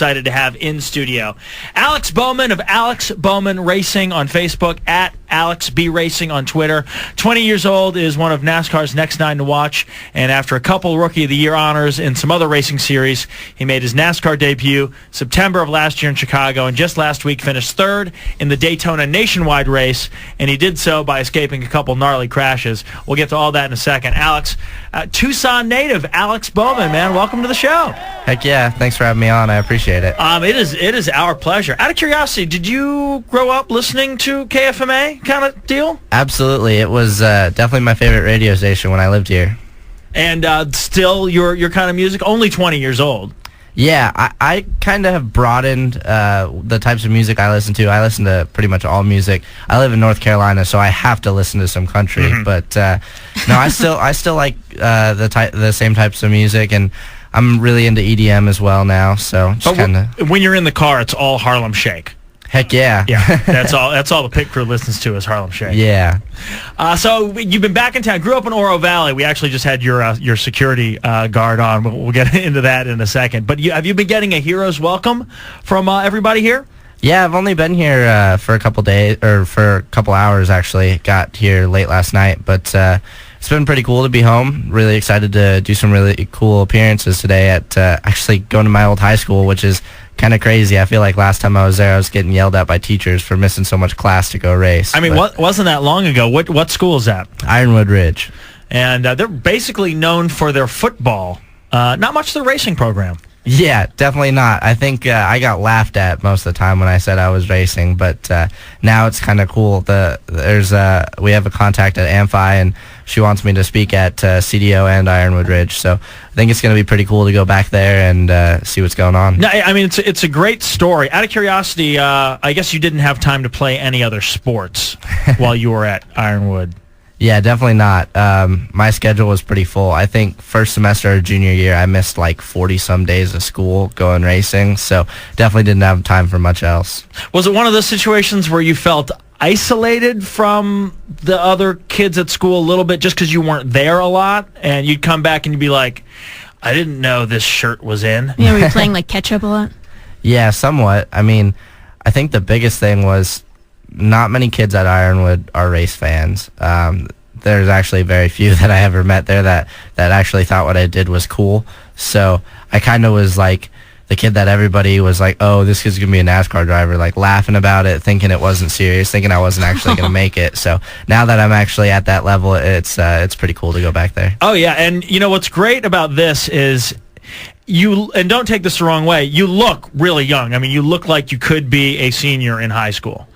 excited to have in studio Alex Bowman of Alex Bowman Racing on Facebook, at Alex B Racing on Twitter. 20 years old, is one of NASCAR's next 9 to watch, and after a couple Rookie of the Year honors in some other racing series, he made his NASCAR debut September of last year in Chicago, and just last week finished third in the Daytona nationwide race, and he did so by escaping a couple gnarly crashes. We'll get to all that in a second. Alex, Tucson native Alex Bowman, man, welcome to the show. Heck yeah, thanks for having me on. I appreciate it. It is our pleasure. Out of curiosity, did you grow up listening to KFMA kind of deal? Absolutely. It was definitely my favorite radio station when I lived here. And still your kind of music? Only 20 years old. Yeah, I kind of have broadened the types of music I listen to. I listen to pretty much all music. I live in North Carolina, so I have to listen to some country. Mm-hmm. But no, I still like the same types of music, and I'm really into EDM as well now. So just kind of. When you're in the car, it's all Harlem Shake. Heck yeah. Yeah, that's all the pit crew listens to is Harlem Shake. Yeah. So you've been back in town. Grew up in Oro Valley. We actually just had your security guard on. We'll get into that in a second. But have you been getting a hero's welcome from everybody here? Yeah, I've only been here for a couple days, or for a couple hours actually. Got here late last night, but it's been pretty cool to be home. Really excited to do some really cool appearances today at actually going to my old high school, which is kind of crazy. I feel like last time I was there, I was getting yelled at by teachers for missing so much class to go race. I mean, wasn't that long ago? What school is that? Ironwood Ridge. And they're basically known for their football, not much their racing program. Yeah, definitely not. I think I got laughed at most of the time when I said I was racing, but now it's kind of cool. We have a contact at Amphi, and she wants me to speak at CDO and Ironwood Ridge, so I think it's going to be pretty cool to go back there and see what's going on. No, I mean, it's a great story. Out of curiosity, I guess you didn't have time to play any other sports while you were at Ironwood. Yeah, definitely not. My schedule was pretty full. I think first semester of junior year, I missed like 40-some days of school going racing, so definitely didn't have time for much else. Was it one of those situations where you felt isolated from the other kids at school a little bit just because you weren't there a lot, and you'd come back and you'd be like, I didn't know this shirt was in? Yeah, were you playing like catch-up a lot? Yeah, somewhat. I mean, I think the biggest thing was not many kids at Ironwood are race fans. There's actually very few that I ever met there that actually thought what I did was cool. So I kind of was like the kid that everybody was like, oh, this kid's going to be a NASCAR driver, like laughing about it, thinking it wasn't serious, thinking I wasn't actually going to make it. So now that I'm actually at that level, it's pretty cool to go back there. Oh, yeah. And, you know, what's great about this is and don't take this the wrong way, you look really young. I mean, you look like you could be a senior in high school.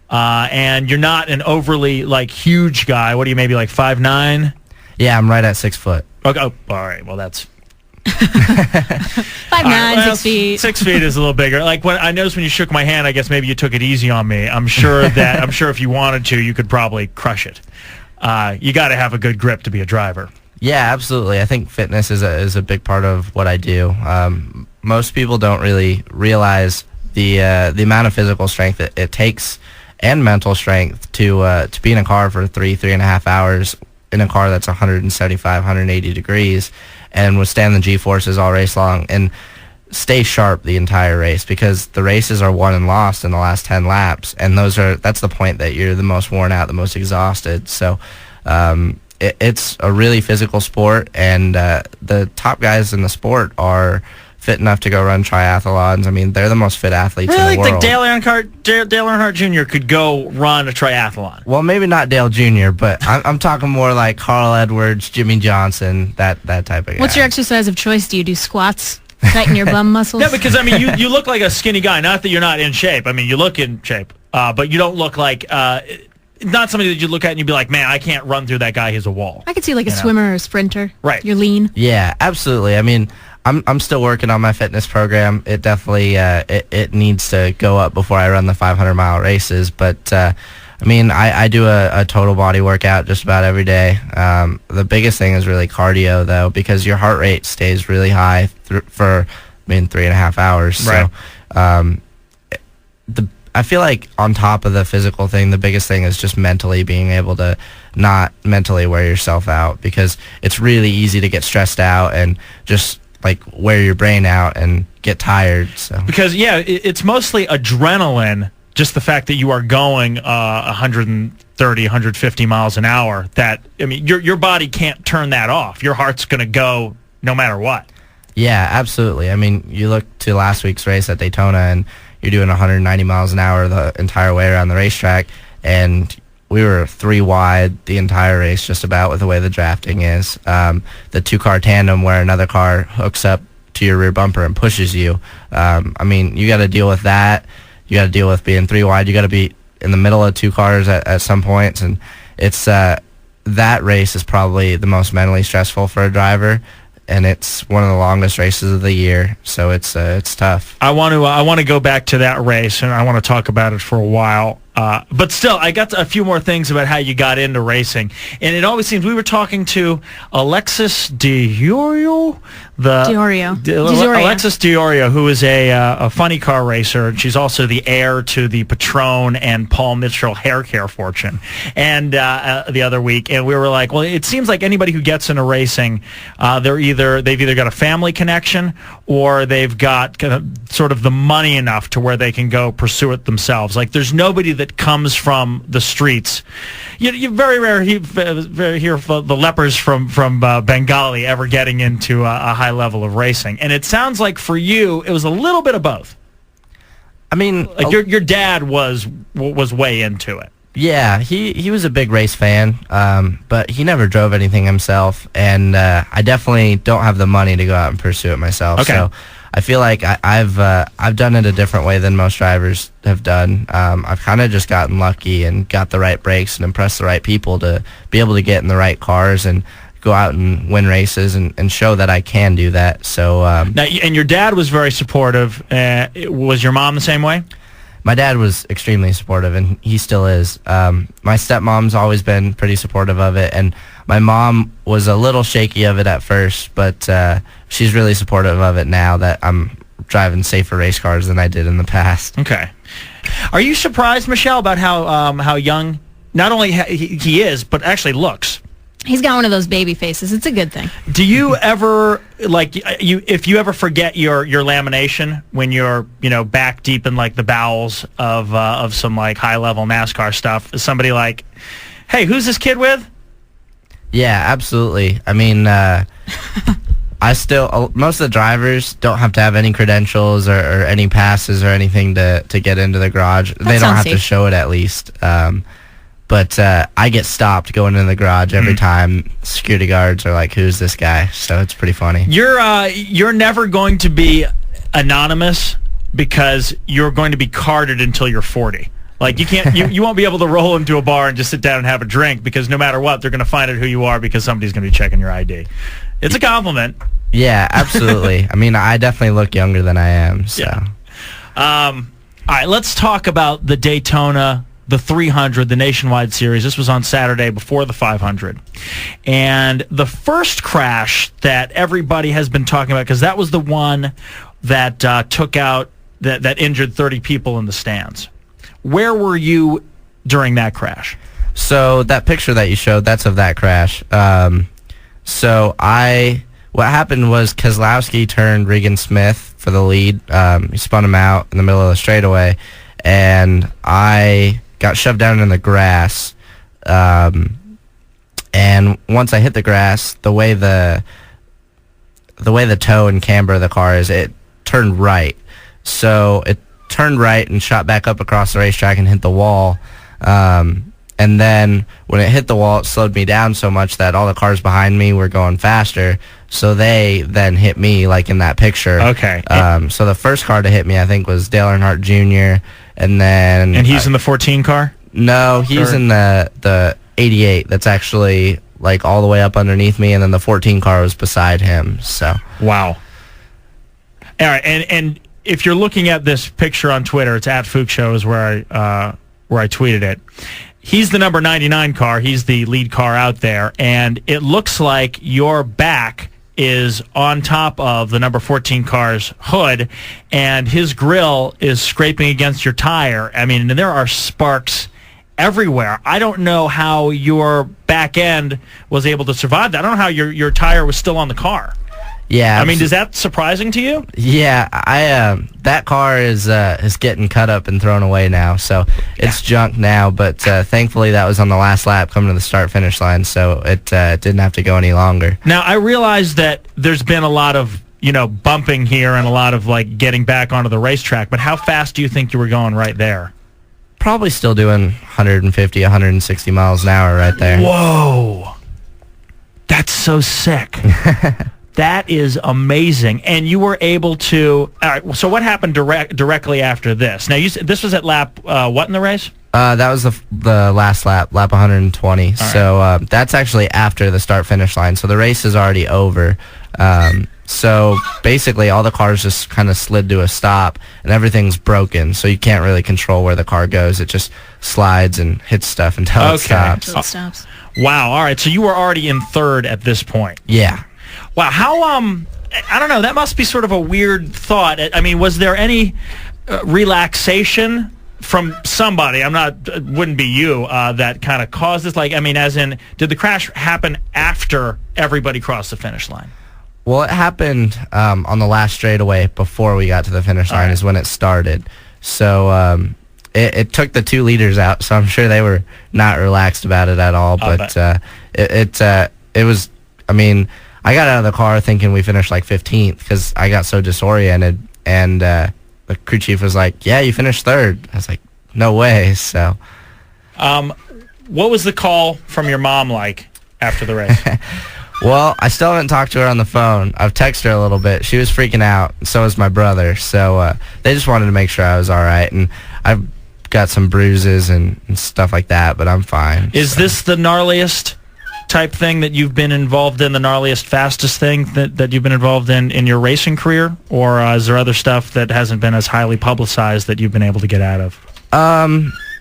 And you're not an overly, like, huge guy. What are you, maybe like 5'9"? Yeah, I'm right at 6 foot. Okay. Oh, all right. Well, that's 5'9", 6 feet. 6 feet is a little bigger. Like when I noticed when you shook my hand, I guess maybe you took it easy on me. I'm sure if you wanted to, you could probably crush it. You got to have a good grip to be a driver. Yeah, absolutely. I think fitness is a big part of what I do. Most people don't really realize the amount of physical strength it takes, and mental strength to be in a car for 3.5 hours in a car that's 175, 180 degrees and withstand the G-forces all race long and stay sharp the entire race, because the races are won and lost in the last 10 laps, and that's the point that you're the most worn out, the most exhausted. So it's a really physical sport, and the top guys in the sport are fit enough to go run triathlons. I mean, they're the most fit athletes in the world. Like Dale Earnhardt Jr. could go run a triathlon. Well, maybe not Dale Jr., but I'm talking more like Carl Edwards, Jimmy Johnson, that type of guy. What's your exercise of choice? Do you do squats? Tighten your bum muscles? Yeah, because, I mean, you look like a skinny guy. Not that you're not in shape. I mean, you look in shape, but you don't look like... not somebody that you look at and you'd be like, man, I can't run through that guy. He's a wall. I could see like a swimmer or a sprinter. Right. You're lean. Yeah, absolutely. I mean, I'm still working on my fitness program. It definitely it needs to go up before I run the 500-mile races. But I mean, I do a total body workout just about every day. The biggest thing is really cardio, though, because your heart rate stays really high for 3.5 hours. Right. So I feel like on top of the physical thing, the biggest thing is just mentally being able to not mentally wear yourself out, because it's really easy to get stressed out and just like wear your brain out and get tired. So because it's mostly adrenaline, just the fact that you are going 130, 150 miles an hour. That I mean, your body can't turn that off. Your heart's going to go no matter what. Yeah, absolutely. I mean, you look to last week's race at Daytona, and you're doing 190 miles an hour the entire way around the racetrack, and we were 3 wide the entire race just about with the way the drafting is. The 2-car tandem where another car hooks up to your rear bumper and pushes you. I mean, you got to deal with that. You got to deal with being 3 wide. You got to be in the middle of 2 cars at some points, and it's that race is probably the most mentally stressful for a driver. And it's one of the longest races of the year, so it's tough. I want to go back to that race, and I want to talk about it for a while. But still, I got a few more things about how you got into racing, and it always seems we were talking to Alexis Diorio, Alexis Diorio, who is a funny car racer, and she's also the heir to the Patron and Paul Mitchell hair care fortune. And the other week, and we were like, well, it seems like anybody who gets into racing, they've either got a family connection or they've got kind of sort of the money enough to where they can go pursue it themselves. Like there's nobody that comes from the streets. You very rare hear the lepers from Bengali ever getting into a high level of racing. And it sounds like for you, it was a little bit of both. I mean, like your dad was way into it. Yeah, he was a big race fan, but he never drove anything himself, and I definitely don't have the money to go out and pursue it myself. Okay. So I feel like I've done it a different way than most drivers have done. I've kind of just gotten lucky and got the right brakes and impressed the right people to be able to get in the right cars and go out and win races and show that I can do that. So now, and your dad was very supportive. Was your mom the same way? My dad was extremely supportive, and he still is. My stepmom's always been pretty supportive of it, and my mom was a little shaky of it at first, but she's really supportive of it now that I'm driving safer race cars than I did in the past. Okay. Are you surprised, Mishell, about how young not only he is, but actually looks? He's got one of those baby faces. It's a good thing. Do you ever if you ever forget your lamination when you're back deep in like the bowels of some like high level NASCAR stuff? Is somebody like, hey, who's this kid with? Yeah, absolutely. I mean, most of the drivers don't have to have any credentials or any passes or anything to get into the garage. They don't have to show it at least. But I get stopped going into the garage every time. Security guards are like, who's this guy? So it's pretty funny. You're never going to be anonymous because you're going to be carded until you're 40. Like you can't, you won't be able to roll into a bar and just sit down and have a drink because no matter what, they're going to find out who you are because somebody's going to be checking your ID. It's a compliment. Yeah, absolutely. I mean, I definitely look younger than I am. So. Yeah. All right, let's talk about the Daytona, the 300, the Nationwide Series. This was on Saturday before the 500. And the first crash that everybody has been talking about, because that was the one that took out, that injured 30 people in the stands. Where were you during that crash? So that picture that you showed, that's of that crash. What happened was Keselowski turned Regan Smith for the lead. He spun him out in the middle of the straightaway, and I got shoved down in the grass. And once I hit the grass, the way the toe and camber of the car is, it turned right. So it turned right and shot back up across the racetrack and hit the wall. And then when it hit the wall, it slowed me down so much that all the cars behind me were going faster. So they then hit me, like in that picture. Okay. So the first car to hit me, I think, was Dale Earnhardt Jr. And then... And he's in the 14 car? No, he's in the 88. That's actually like all the way up underneath me. And then the 14 car was beside him. So... Wow. All right. And if you're looking at this picture on Twitter, it's at Fook Show is where I tweeted it. He's the number 99 car. He's the lead car out there. And it looks like your back is on top of the number 14 car's hood, and his grill is scraping against your tire. I mean, and there are sparks everywhere. I don't know how your back end was able to survive that. I don't know how your tire was still on the car. Yeah. I mean, is that surprising to you? Yeah, that car is getting cut up and thrown away now, so it's junk now. But thankfully, that was on the last lap coming to the start-finish line, so it didn't have to go any longer. Now, I realize that there's been a lot of bumping here and a lot of like getting back onto the racetrack. But how fast do you think you were going right there? Probably still doing 150, 160 miles an hour right there. Whoa, that's so sick. That is amazing. And you were able to... All right, so what happened directly after this? Now, you said this was at lap, what in the race? That was the last lap 120. Right. So that's actually after the start-finish line. So the race is already over. So basically, all the cars just kind of slid to a stop, and everything's broken. So you can't really control where the car goes. It just slides and hits stuff until it stops. Until it stops. Wow. All right. So you were already in third at this point. Yeah. Wow, how, I don't know, that must be sort of a weird thought. I mean, was there any relaxation from somebody, wouldn't be you, that kind of caused this? Like, I mean, as in, did the crash happen after everybody crossed the finish line? Well, it happened on the last straightaway before we got to the finish line is when it started. So it took the 2 leaders out, so I'm sure they were not relaxed about it at all. But it was, I mean... I got out of the car thinking we finished like 15th because I got so disoriented, and the crew chief was like, "Yeah, you finished 3rd." I was like, "No way!" So, what was the call from your mom like after the race? Well, I still haven't talked to her on the phone. I've texted her a little bit. She was freaking out, and so was my brother. So they just wanted to make sure I was all right, and I've got some bruises and stuff like that, but I'm fine. Is this the gnarliest type thing that you've been involved in, the gnarliest, fastest thing that you've been involved in your racing career? Or is there other stuff that hasn't been as highly publicized that you've been able to get out of?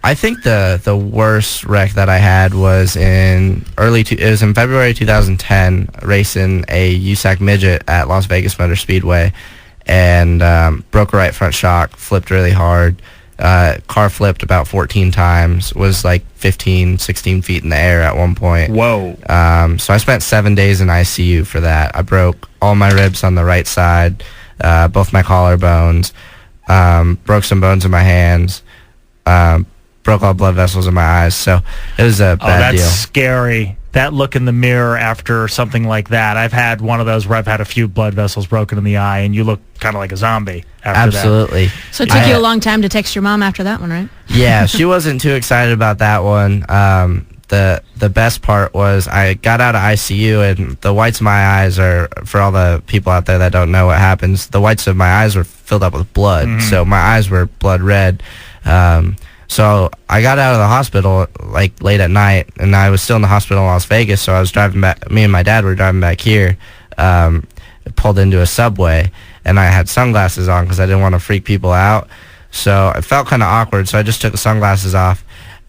I think the worst wreck that I had was in February 2010, racing a USAC midget at Las Vegas Motor Speedway, and broke a right front shock, flipped really hard. Car flipped about 14 times, was like 15, 16 feet in the air at one point. Whoa. So I spent 7 days in ICU for that. I broke all my ribs on the right side, both my collarbones, broke some bones in my hands, broke all blood vessels in my eyes. So it was a bad deal. That's scary. That look in the mirror after something like that. I've had one of those where I've had a few blood vessels broken in the eye, and you look kind of like a zombie after Absolutely. that. So it took you a long time to text your mom after that one, right? Yeah, she wasn't too excited about that one. The best part was I got out of ICU, and the whites of my eyes are, for all the people out there that don't know what happens, the whites of my eyes were filled up with blood. Mm-hmm. So my eyes were blood red. So I got out of the hospital like late at night, and I was still in the hospital in Las Vegas. So I was driving back. Me and my dad were driving back here. Pulled into a Subway, and I had sunglasses on because I didn't want to freak people out. So it felt kind of awkward. So I just took the sunglasses off,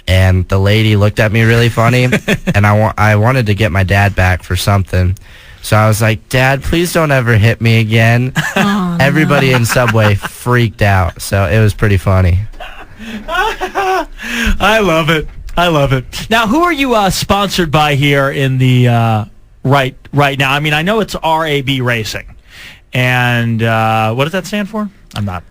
and the lady looked at me really funny, and I wanted to get my dad back for something. So I was like, "Dad, please don't ever hit me again." Oh, Everybody in Subway freaked out. So it was pretty funny. I love it. I love it. Now, who are you sponsored by here in the right now? I mean, I know it's RAB Racing, and what does that stand for? I'm not.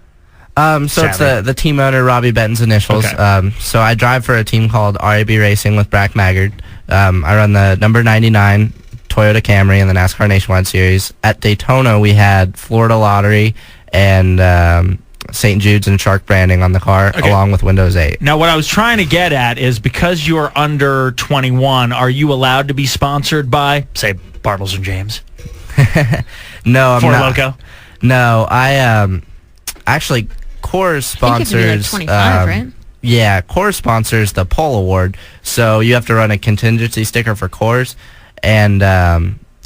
So it's the team owner, Robbie Benton's initials. Okay. So I drive for a team called RAB Racing with Brack Maggard. I run the number 99 Toyota Camry in the NASCAR Nationwide Series. At Daytona, we had Florida Lottery and St. Jude's and Shark branding on the car, along with Windows 8. Now, what I was trying to get at is, because you're under 21, are you allowed to be sponsored by, say, Bartles and James? No, I'm Ford not. Loco? No, I actually, Coors sponsors. I think you have to be like 25, right? Yeah, Coors sponsors the Pole Award, so you have to run a contingency sticker for Coors, and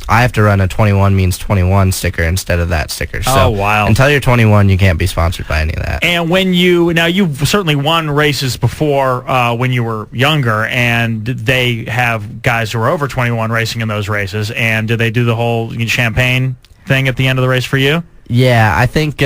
I have to run a 21 means 21 sticker instead of that sticker. So wow. Until you're 21, you can't be sponsored by any of that. And you've certainly won races before when you were younger, and they have guys who are over 21 racing in those races. And do they do the whole champagne thing at the end of the race for you? Yeah, I think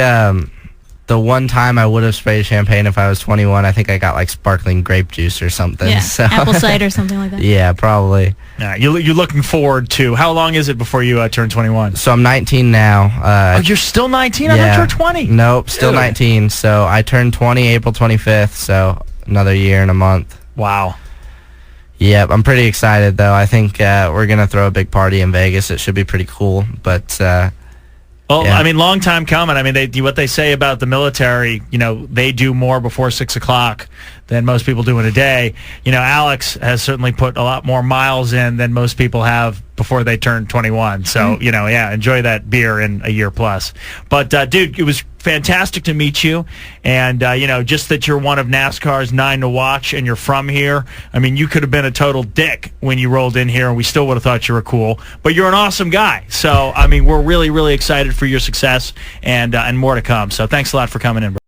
the one time I would have sprayed champagne if I was 21, I think I got like sparkling grape juice or something. Yeah, So. apple cider, something like that. Yeah, probably. You're looking forward to, how long is it before you turn 21? So I'm 19 now. Oh, you're still 19? I yeah. thought you were 20. Nope, still Dude. 19. So I turned 20 April 25th, so another year and a month. Wow. Yep, I'm pretty excited, though. I think we're going to throw a big party in Vegas. It should be pretty cool, but... Well, yeah. I mean, long time coming. I mean, what they say about the military, they do more before 6 o'clock than most people do in a day. Alex has certainly put a lot more miles in than most people have before they turn 21. So, enjoy that beer in a year plus. But, dude, it was fantastic to meet you. And, just that you're one of NASCAR's 9 to watch and you're from here. I mean, you could have been a total dick when you rolled in here and we still would have thought you were cool. But you're an awesome guy. So, I mean, we're really, really excited for your success and more to come. So thanks a lot for coming in, bro.